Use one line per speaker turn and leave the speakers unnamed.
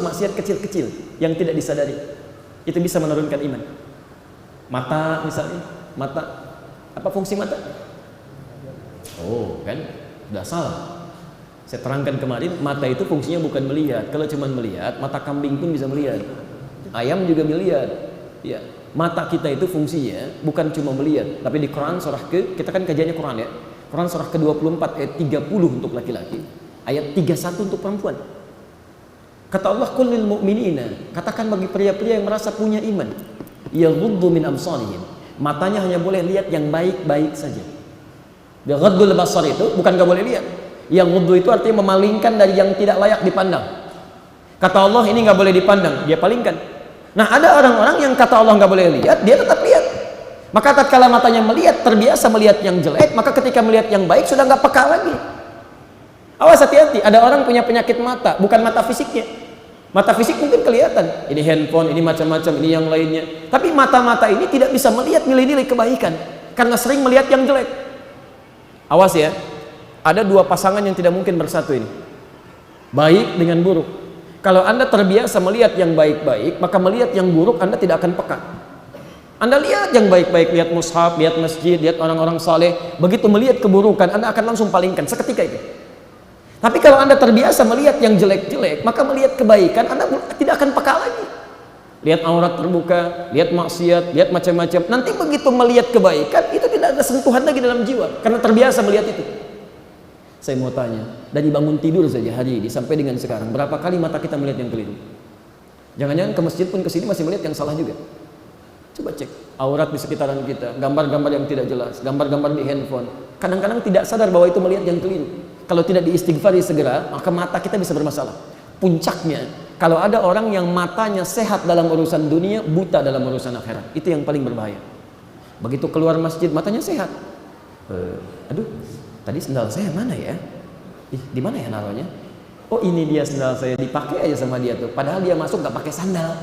maksiat kecil-kecil yang tidak disadari. Itu bisa menurunkan iman. Mata misalnya, mata, apa fungsi mata? Oh, kan? Sudah salah. Saya terangkan kemarin, mata itu fungsinya bukan melihat. Kalau cuma melihat, mata kambing pun bisa melihat. Ayam juga melihat. Ya, mata kita itu fungsinya bukan cuma melihat, tapi di Quran surah kita kan kajiannya Quran ya. Quran surah ke-24 ayat 30 untuk laki-laki, ayat 31 untuk perempuan. Kata Allah, qul lil mu'minina, katakan bagi pria-pria yang merasa punya iman, yaghuddu min absarihim, matanya hanya boleh lihat yang baik-baik saja. Ghaddul basar itu bukan gak boleh lihat. Yang ghuddu itu artinya memalingkan dari yang tidak layak dipandang. Kata Allah, ini gak boleh dipandang, dia palingkan. Nah, ada orang-orang yang kata Allah gak boleh lihat, dia tetap lihat. Maka tatkala matanya melihat, terbiasa melihat yang jelek, maka ketika melihat yang baik sudah gak peka lagi. Awas, hati-hati, ada orang punya penyakit mata, bukan mata fisiknya. Mata fisik mungkin kelihatan, ini handphone, ini macam-macam, ini yang lainnya. Tapi mata-mata ini tidak bisa melihat nilai-nilai kebaikan karena sering melihat yang jelek. Awas ya, ada dua pasangan yang tidak mungkin bersatu ini, baik dengan buruk. Kalau Anda terbiasa melihat yang baik-baik, maka melihat yang buruk Anda tidak akan peka. Anda lihat yang baik-baik, lihat mushaf, lihat masjid, lihat orang-orang saleh, begitu melihat keburukan Anda akan langsung palingkan seketika itu. Tapi kalau Anda terbiasa melihat yang jelek-jelek, maka melihat kebaikan Anda tidak akan peka lagi. Lihat aurat terbuka, lihat maksiat, lihat macam-macam. Nanti begitu melihat kebaikan, itu tidak ada sentuhan lagi dalam jiwa, karena terbiasa melihat itu. Saya mau tanya, dari bangun tidur saja hari ini sampai dengan sekarang, berapa kali mata kita melihat yang keliru? Jangan-jangan ke masjid pun kesini masih melihat yang salah juga. Coba cek aurat di sekitaran kita, gambar-gambar yang tidak jelas, gambar-gambar di handphone. Kadang-kadang tidak sadar bahwa itu melihat yang keliru. Kalau tidak diistighfari segera, maka mata kita bisa bermasalah. Puncaknya, kalau ada orang yang matanya sehat dalam urusan dunia, buta dalam urusan akhirat, itu yang paling berbahaya. Begitu keluar masjid, matanya sehat. Aduh, tadi sendal saya mana ya? Di mana ya naruhnya? Oh, ini dia sendal saya, dipakai aja sama dia tuh. Padahal dia masuk gak pakai sandal.